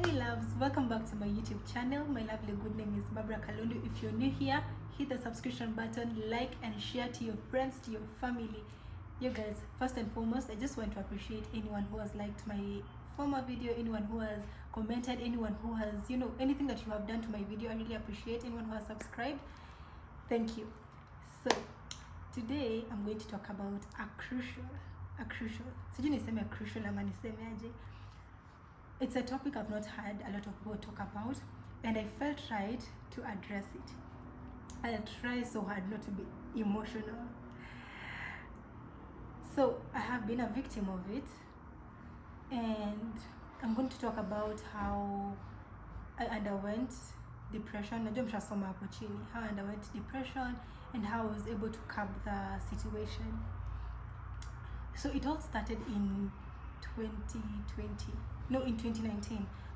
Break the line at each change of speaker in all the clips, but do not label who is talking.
Hey loves, welcome back to my YouTube channel. My lovely good name is Barbara Kalundu. If you're new here, hit the subscription button, like and share to your friends, to your family. You guys, first and foremost, I just want to appreciate anyone who has liked my former video, anyone who has commented, anyone who has, anything that you have done to my video. I really appreciate anyone who has subscribed. Thank you. So today I'm going to talk about a crucial sijui niseme crucial ama niseme aje. It's a topic I've not heard a lot of people talk about, and I felt right to address it. I'll try so hard not to be emotional. So I have been a victim of it, and I'm going to talk about how I underwent depression. How I underwent depression and how I was able to curb the situation. So it all started in 2019.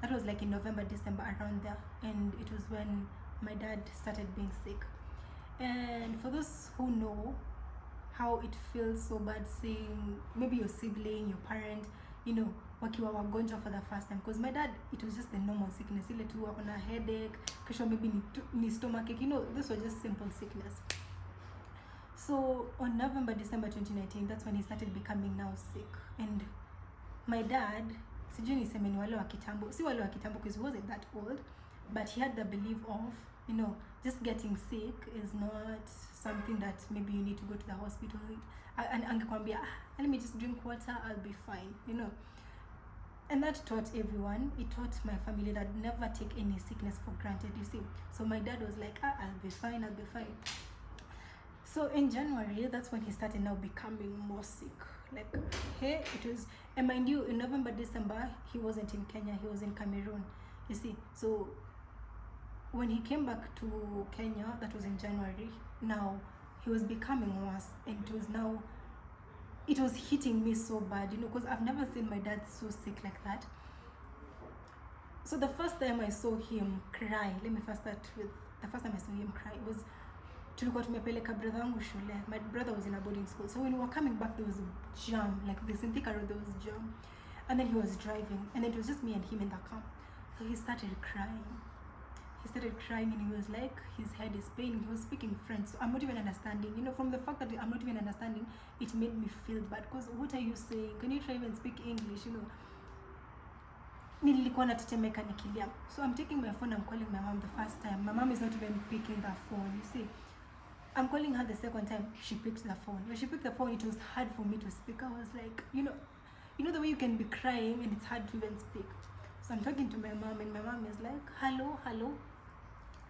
That was like in November, December, around there. And it was when my dad started being sick. And for those who know how it feels so bad seeing maybe your sibling, your parent, wakiwa wagonjwa for the first time. Because my dad, it was just the normal sickness. Ile tu wako na headache, kesho maybe ni stomachache. This was just simple sickness. So on November, December 2019, that's when he started becoming now sick. And my dad, sijui niseme ni wale wa kitambo, si wale wa kitambo because he wasn't that old, but he had the belief of, just getting sick is not something that maybe you need to go to the hospital. And angekwambia, let me just drink water, I'll be fine, And that taught everyone. It taught my family that never take any sickness for granted, you see. So my dad was like, I'll be fine. So in January, that's when he started now becoming more sick. Like, hey, it was, and mind you, in November, December, he wasn't in Kenya, he was in Cameroon, you see. So when he came back to Kenya, that was in January, now he was becoming worse, and it was hitting me so bad, because I've never seen my dad so sick like that. So the first time I saw him cry, let me first start with the first time I saw him cry, it was tulikuwa tumepeleka brother wangu shule. My brother was in a boarding school, so when we were coming back there was a jam, like this in Thika Road there was a jam, and then he was driving, and it was just me and him in the car. So he started crying, and he was like, his head is paining. He was speaking French, so I'm not even understanding. From the fact that I'm not even understanding, it made me feel bad, because what are you saying? Can you try and speak English? Nilikuwa natetemeka nikilia. So I'm taking my phone, I'm calling my mom the first time. My mom is not even picking the phone, you see. I'm calling her the second time, she picked the phone. When she picked the phone, it was hard for me to speak. I was like, the way you can be crying and it's hard to even speak. So I'm talking to my mom, and my mom is like, hello.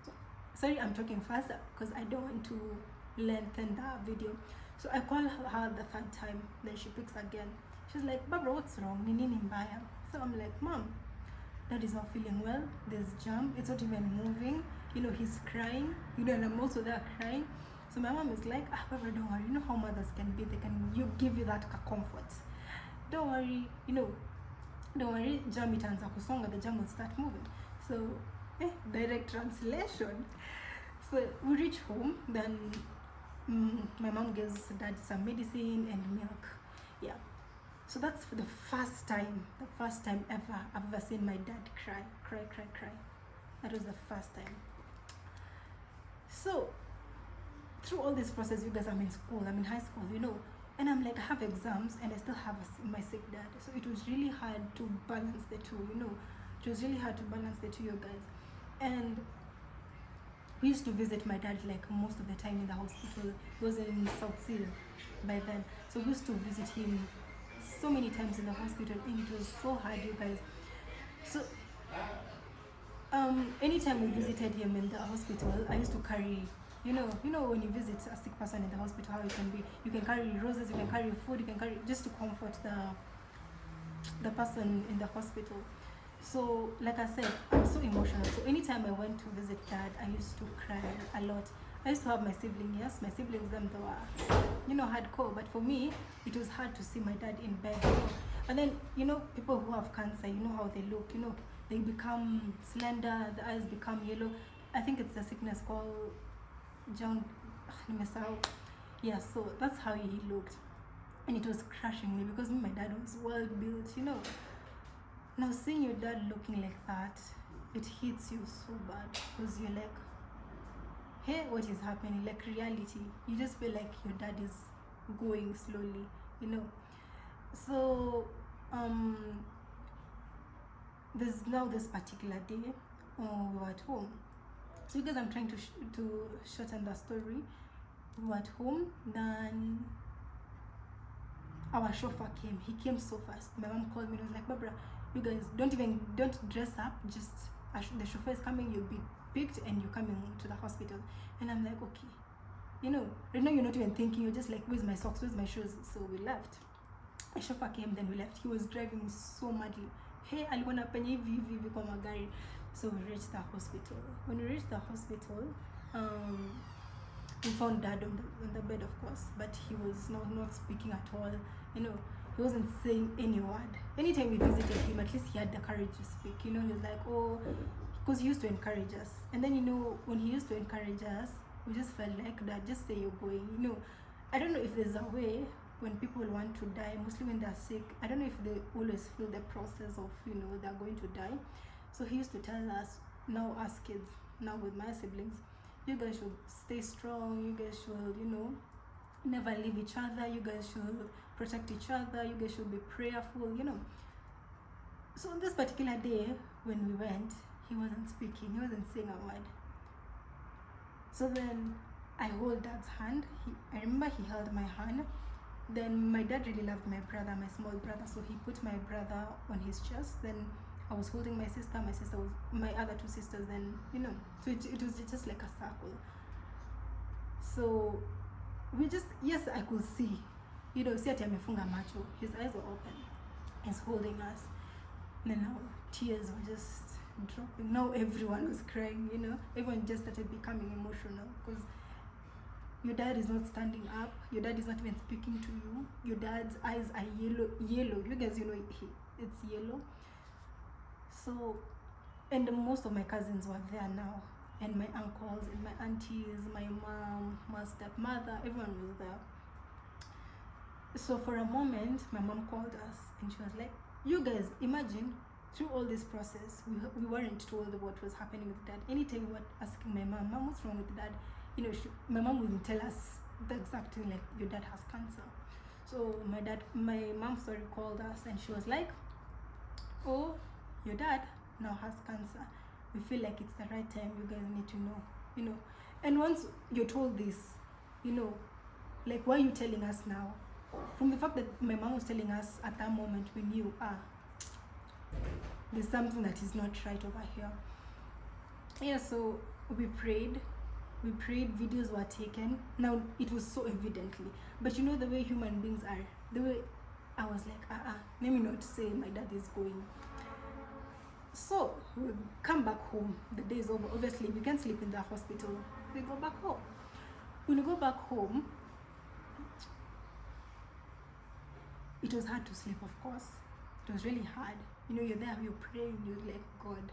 So, sorry, I'm talking faster because I don't want to lengthen the video. So I call her the third time, then she picks again. She's like, Barbara, what's wrong? Ni nini mbaya? So I'm like, Mom, Dad is not feeling well. There's jam. It's not even moving. He's crying. And I'm also there crying. So my mom is like, Barbara, don't worry. You know how mothers can be. They can give you that comfort. Don't worry. Don't worry. Jam itaanza kusonga. The jam will start moving. So, direct translation. So we reach home. Then my mom gives Dad some medicine and milk. Yeah. So that's for the first time ever I've ever seen my dad cry. That was the first time. So through all this process, you guys, I'm in school, I'm in high school, and I'm like, I have exams and I still have my sick dad. So it was really hard to balance the two, It was really hard to balance the two, you guys. And we used to visit my dad like most of the time in the hospital. He was in South Sea by then. So we used to visit him so many times in the hospital, and it was so hard, you guys. So anytime we visited him in the hospital, I used to carry, when you visit a sick person in the hospital, how you can carry roses, you can carry food, you can carry just to comfort the person in the hospital. So like I said, I'm so emotional. So anytime I went to visit Dad, I used to cry a lot. I used to have my siblings, yes, my siblings, them they were, hardcore, but for me, it was hard to see my dad in bed, And then, people who have cancer, how they look, they become slender, the eyes become yellow. I think it's a sickness called yeah, so that's how he looked. And it was crushing me because my dad was well built, Now seeing your dad looking like that, it hits you so bad because you're like, hey, what is happening? Like reality, you just feel like your dad is going slowly, you know. So there's now this particular day, we were at home. So because I'm trying to shorten the story, we were at home. Then our chauffeur came. He came so fast. My mom called me and was like, Barbara, you guys don't dress up. Just the chauffeur is coming. You'll be picked and you're coming to the hospital. And I'm like, okay. You know, right now you're not even thinking. You're just like, where's my socks? Where's my shoes? So we left. The chauffeur came, then we left. He was driving so madly. Hey, alikuwa anafanya hivi kwa magari. So we reached the hospital. When we reached the hospital, we found dad on the bed, of course, but he was not speaking at all. You know, he wasn't saying any word. Anytime we visited him, at least he had the courage to speak. You know, he was like, oh, because he used to encourage us. And then, you know, when he used to encourage us, we just felt like, Dad, just say you're going. You know, I don't know if there's a way when people want to die, mostly when they're sick, I don't know if they always feel the process of, you know, they're going to die. So he used to tell us, now as kids, now with my siblings, you guys should stay strong, you guys should, you know, never leave each other, you guys should protect each other, you guys should be prayerful, you know. So on this particular day, when we went, he wasn't speaking, he wasn't saying a word. So then I hold Dad's hand. I remember he held my hand. Then my dad really loved my brother, my small brother, so he put my brother on his chest. Then I was holding my sister was my other two sisters, then, you know, so it was just like a circle. So we just, yes, I could see, you know, see amefunga macho, his eyes were open, he's holding us. And then now tears were just dropping. Now everyone was crying, you know, everyone just started becoming emotional because your dad is not standing up, your dad is not even speaking to you, your dad's eyes are yellow, you guys, you know, it's yellow. So, and most of my cousins were there now, and my uncles and my aunties, my mom, my stepmother, everyone was there. So for a moment, my mom called us and she was like, you guys, imagine through all this process, we weren't told what was happening with dad. Anytime we were asking my mom, what's wrong with dad? You know, my mom wouldn't tell us the exact thing, like, your dad has cancer. So my mom called us and she was like, oh, your dad now has cancer. We feel like it's the right time, you guys need to know, you know. And once you're told this, you know, like, why are you telling us now? From the fact that my mom was telling us at that moment, we knew, there's something that is not right over here. Yeah, so we prayed, videos were taken. Now it was so evidently, but you know the way human beings are, the way I was like, let me not say my dad is going. So we come back home, the day is over. Obviously we can't sleep in the hospital, we go back home. When we go back home, it was hard to sleep, of course. It was really hard. You know, you're there, you're praying, you're like, God.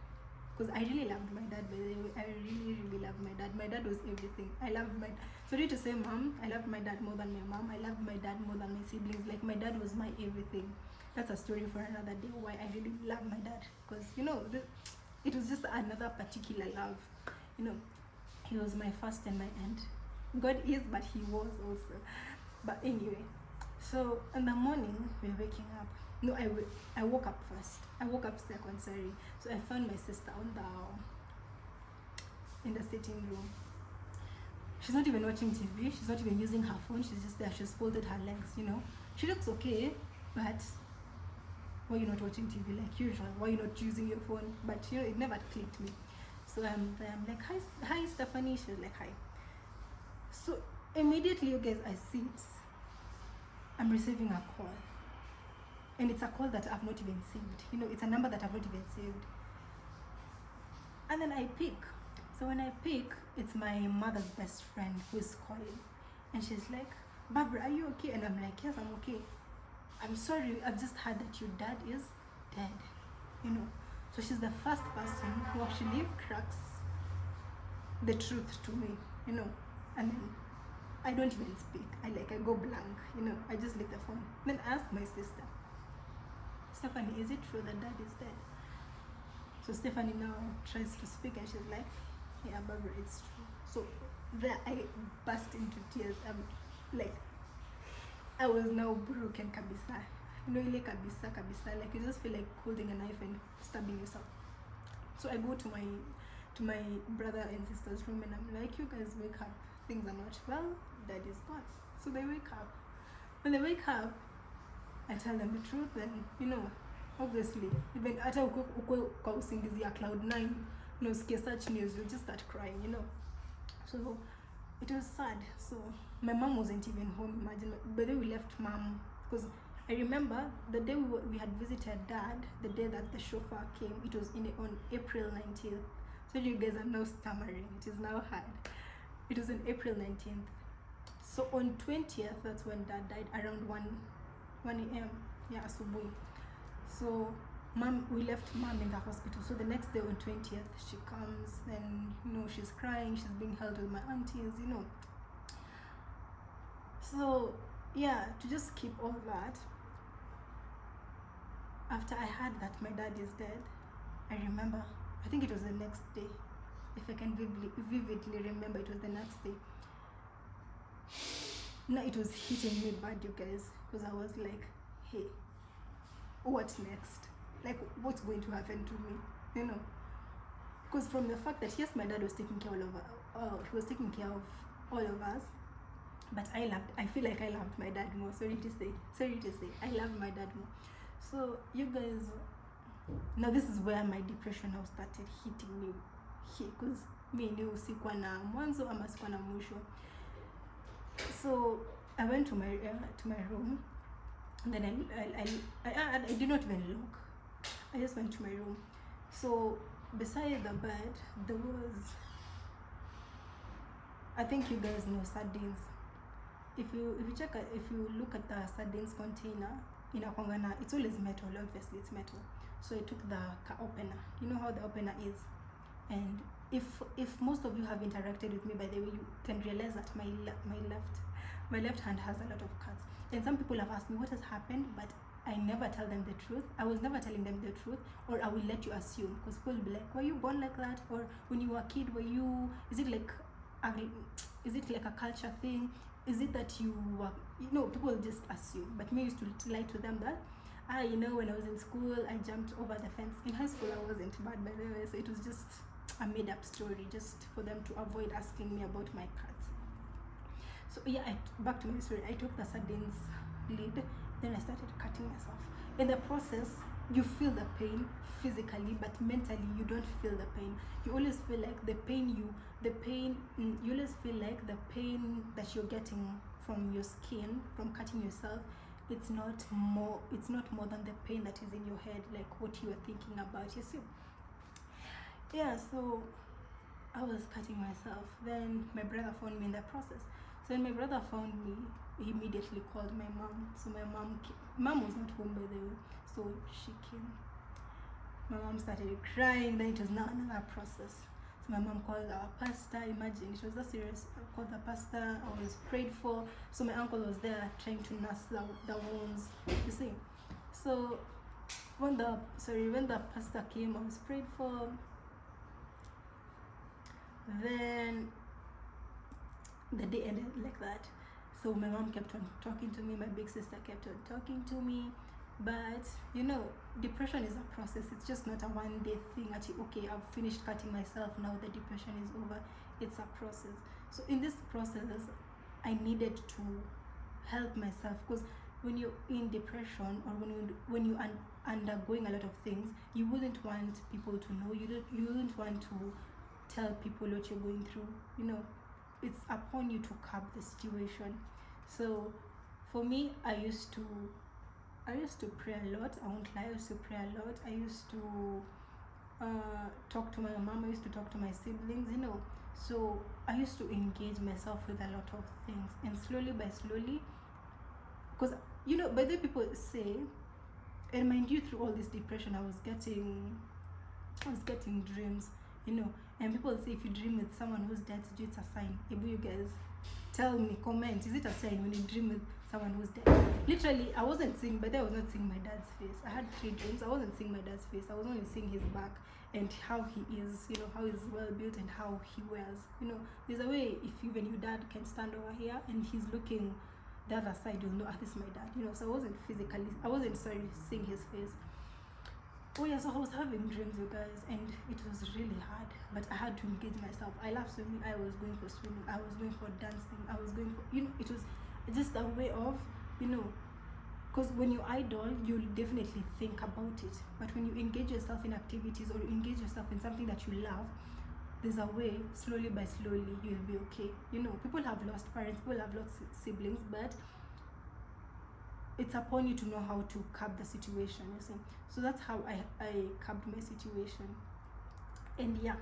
Because I really loved my dad, by the way. I really, really loved my dad. My dad was everything. I loved my, sorry to say, mom, I loved my dad more than my mom. I loved my dad more than my siblings. Like, my dad was my everything. That's a story for another day, why I really love my dad. Because, you know, it was just another particular love. You know, he was my first and my end. God is, but he was also. But anyway, so in the morning, we're waking up. No, I woke up first. I woke up second, sorry. So I found my sister in the sitting room. She's not even watching TV. She's not even using her phone. She's just there. She's folded her legs, you know. She looks okay, but why are you not watching TV like usual? Why are you not using your phone? But, you know, it never clicked me. So I'm like, hi, Stephanie. She's like, hi. So immediately, you guys, I see it. I'm receiving a call. And it's a call that I've not even saved. You know, it's a number that I've not even saved. And then I pick. So when I pick, it's my mother's best friend who is calling. And she's like, Barbara, are you okay? And I'm like, yes, I'm okay. I'm sorry, I've just heard that your dad is dead. You know. So she's the first person who actually cracks the truth to me. You know. And then I don't even speak. I go blank. You know, I just leave the phone. Then I ask my sister. Stephanie, is it true that dad is dead? So Stephanie now tries to speak and she's like, yeah, Barbara, it's true. So there I burst into tears. I'm like, I was now broken kabisa. Ile kabisa kabisa. Like you just feel like holding a knife and stabbing yourself. So I go to my brother and sister's room and I'm like, you guys wake up. Things are not well. Dad is gone. So they wake up. When they wake up, I tell them the truth and obviously even hata uko kwa usingizi ya cloud 9 unasikia such news, you just start crying. So it was sad. So my mom wasn't even home, imagine. But then we left mom because I remember the day we had visited dad, the day that the chauffeur came, it was on April 19th. So you guys are now stammering, it is now hard. It was on April 19th. So on 20th, that's when dad died, around 1 a.m. Yeah, asubuhi. So we left mom in the hospital. So the next day on 20th, she comes and she's crying, she's being held with my aunties. So yeah, to just keep all that, after I heard that my dad is dead, I remember, I think it was the next day, if I can vividly remember, it was the next day. Now it was hitting me bad, you guys, because I was like, hey, what next? Like, what's going to happen to me? Because from the fact that yes, my dad was taking care he was taking care of all of us, but I feel like I loved my dad more. Sorry to say, I loved my dad more. So you guys, now this is where my depression now started hitting me here, because me knew sikuwa na mwanzo ama sikuwa na mwisho. So I went to my room, and then I did not even look. I just went to my room. So beside the bed there was, I think you guys know sardines. If you look at the sardines container, it's always metal. Obviously it's metal. So I took the opener. You know how the opener is, and if most of you have interacted with me, by the way, you can realize that my left hand has a lot of cuts. And some people have asked me what has happened, but I never tell them the truth. I was never telling them the truth, or I will let you assume, because people will be like, were you born like that? Or when you were a kid, is it like a culture thing? Is it that you were, people will just assume. But me used to lie to them that, when I was in school, I jumped over the fence. In high school, I wasn't bad, by the way, so it was just a made up story, just for them to avoid asking me about my cuts. So yeah, back to my story. I took the sardines lid, then I started cutting myself. In the process, you feel the pain physically, but mentally you don't feel the pain. You always feel like you always feel like the pain that you're getting from your skin, from cutting yourself, it's not more than the pain that is in your head, like what you are thinking about, you see. Yeah, so I was cutting myself. Then my brother found me in the process. So when my brother found me, he immediately called my mom. So my mom was not home, by the way, so she came. My mom started crying. Then it was now another process. So my mom called our pastor. Imagine, it was that serious. I called the pastor. I was prayed for. So my uncle was there trying to nurse the wounds, you see. So when the pastor came, I was prayed for. Then the day ended like that. So my mom kept on talking to me, my big sister kept on talking to me, but depression is a process. It's just not a one day thing. Actually, okay, I've finished cutting myself, now the depression is over. It's a process. So in this process, I needed to help myself, because when you're in depression, or when you are undergoing a lot of things, you wouldn't want people to know. You wouldn't want to tell people what you're going through. It's upon you to curb the situation. So for me, I used to pray a lot. I won't lie, I used to pray a lot. I used to talk to my mom. I used to talk to my siblings, so I used to engage myself with a lot of things, and slowly by slowly, because by the way, people say, and mind you, through all this depression, I was getting dreams, and people say if you dream with someone who's dead, it's a sign. Maybe you guys tell me, comment, is it a sign when you dream with someone who's dead. Literally, I wasn't seeing, but I was not seeing my dad's face. I had 3 dreams. I wasn't seeing my dad's face. I was only seeing his back and how he is, how he's well built and how he wears. There's a way if even your dad can stand over here and he's looking the other side, you'll know, this is my dad. So I wasn't seeing his face. Oh yeah, so I was having dreams, you guys, and it was really hard, but I had to engage myself. I love swimming. I was going for swimming. I was going for dancing. I was going for, it was just a way of, because when you idle, you'll definitely think about it. But when you engage yourself in activities or engage yourself in something that you love, there's a way, slowly by slowly, you'll be okay. People have lost parents, people have lost siblings, but it's upon you to know how to curb the situation, you see. So that's how I curbed my situation. And yeah,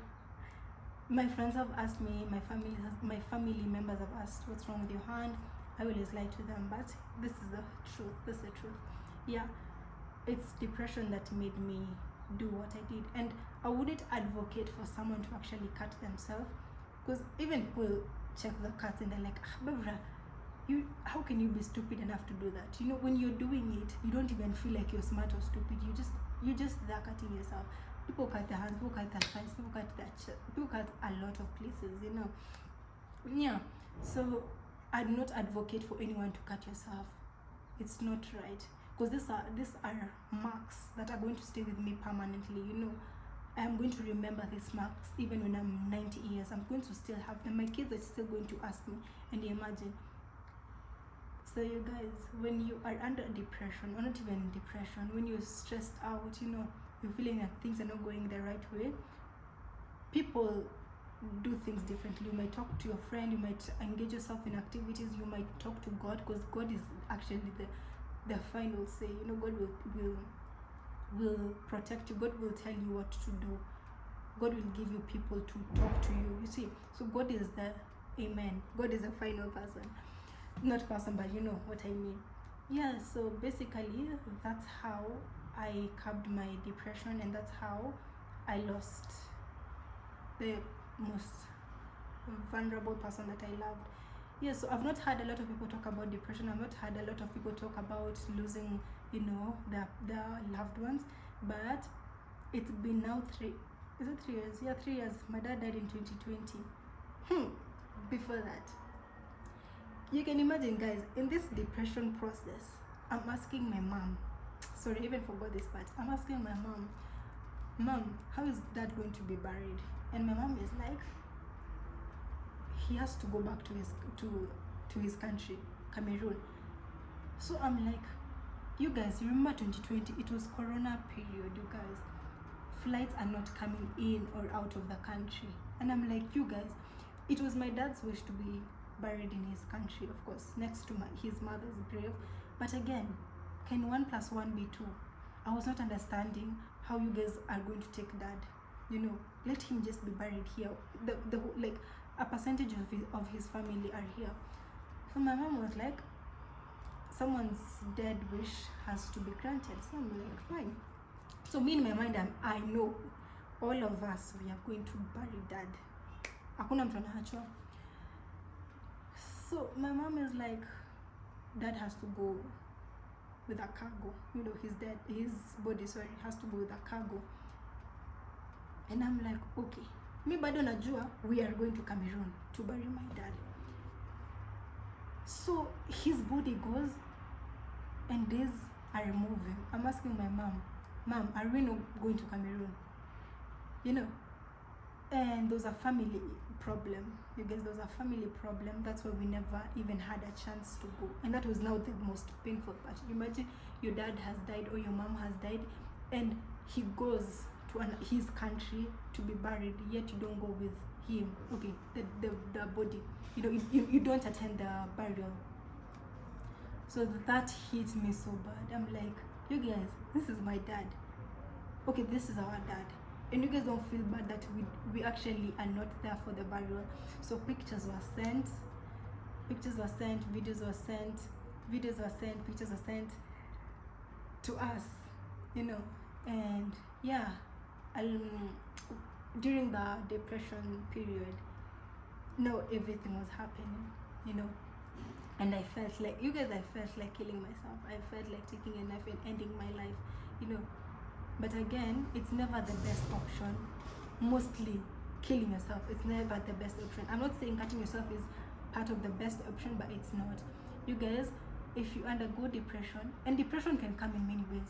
my friends have asked me, my family members have asked, what's wrong with your hand? I always lie to them, but this is the truth. Yeah, it's depression that made me do what I did. And I wouldn't advocate for someone to actually cut themselves, because even people check the cuts and they're like, Barbara, how can you be stupid enough to do that? When you're doing it, you don't even feel like you're smart or stupid. You're just there cutting yourself. People cut their hands, people cut their thighs, people cut their chest, people cut a lot of places, Yeah, so I do not advocate for anyone to cut yourself. It's not right, because these are marks that are going to stay with me permanently. I am going to remember these marks even when I'm 90 years. I'm going to still have them. My kids are still going to ask me, and imagine. So you guys, when you are under depression, or not even depression, when you're stressed out, you're feeling like things are not going the right way, people do things differently. You might talk to your friend, you might engage yourself in activities, you might talk to God, because God is actually the final say. God will protect you. God will tell you what to do. God will give you people to talk to you. You see, so God is the amen. God is the final person. Not person, but you know what I mean. Yeah, so basically that's how I curbed my depression, and that's how I lost the most vulnerable person that I loved. Yeah, so I've not heard a lot of people talk about depression. I've not heard a lot of people talk about losing, their loved ones. But it's been now 3 years? Yeah, 3 years. My dad died in 2020. Before that, you can imagine, guys, in this depression process, I'm asking my mom, sorry, I even forgot this part. I'm asking my mom, how is dad going to be buried? And my mom is like, he has to go back to his country, Cameroon. So I'm like, you guys, you remember 2020? It was Corona period, you guys. Flights are not coming in or out of the country. And I'm like, you guys, it was my dad's wish to be buried in his country, of course, next to his mother's grave. But again, can 1 + 1 be 2? I was not understanding how you guys are going to take dad. Let him just be buried here. The like a percentage of his family are here. So my mom was like, someone's dead wish has to be granted. So I'm like, fine. So me in my mind, I know all of us, we are going to bury dad. Hakuna mtu anaachwa. So my mom is like, dad has to go with a cargo. His body, has to go with a cargo. And I'm like, okay. Me bado najua we are going to Cameroon to bury my dad. So his body goes and days are moving. I'm asking my mom, are we not going to Cameroon? And there's a family problem. You guys, there's a family problem. That's why we never even had a chance to go. And that was now the most painful part. Imagine your dad has died or your mom has died, and he goes to his country to be buried, yet you don't go with him. Okay, the body. You don't attend the burial. So that hit me so bad. I'm like, you guys, this is my dad. Okay, this is our dad. And you guys don't feel bad that we actually are not there for the burial. So pictures were sent, videos were sent, pictures were sent to us, and yeah, during the depression period, everything was happening, and I felt like, you guys, I felt like killing myself. I felt like taking a knife and ending my life, you know. But again, it's never the best option. Mostly killing yourself, it's never the best option. I'm not saying cutting yourself is part of the best option, but it's not. You guys, if you undergo depression, and depression can come in many ways.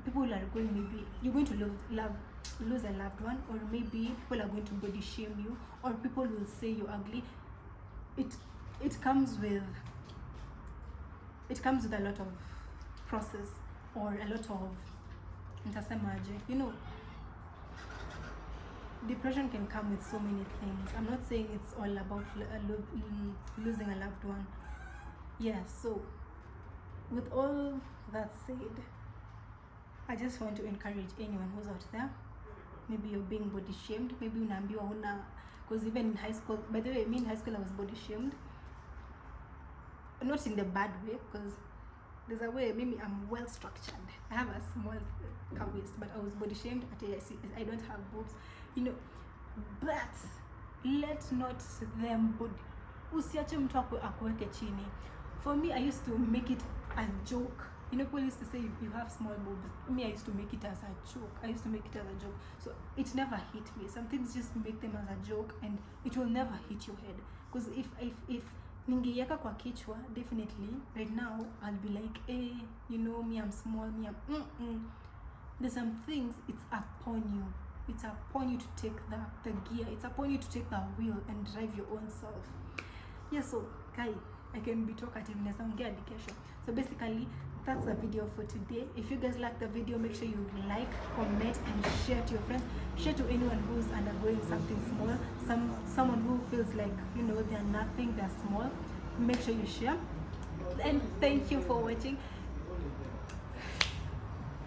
People are going, maybe you're going to lose a loved one, or maybe people are going to body shame you, or people will say you're ugly. It comes with a lot of process, or a lot of, you know, depression can come with so many things. I'm not saying it's all about losing a loved one. Yeah, so with all that said, I just want to encourage anyone who's out there. Maybe you're being body shamed, maybe unaambiwa una, because even in high school, by the way, me in high school I was body shamed. Not in the bad way, because there's a way, maybe I'm well structured, I have a small waist, but I was body shamed at AIC. I don't have boobs, you know. But let not them body, usiache mtu akuweke chini. For me, I used to make it a joke. You know, people used to say you have small boobs. Me, I used to make it as a joke. So it never hit me. Some things just make them as a joke, and it will never hit your head. Because if ningeiweka kwa kichwa, definitely right now I'll be like, hey, you know, me, I'm small, me, I'm There's some things, it's upon you. It's upon you to take the gear. It's upon you to take the wheel and drive your own self. Yeah, so Kai, I can be talkative in some education. So basically, that's the video for today. If you guys like the video, make sure you like, comment, and share to your friends. Share to anyone who's undergoing something small. Someone who feels like, you know, they're nothing, they're small. Make sure you share. And thank you for watching.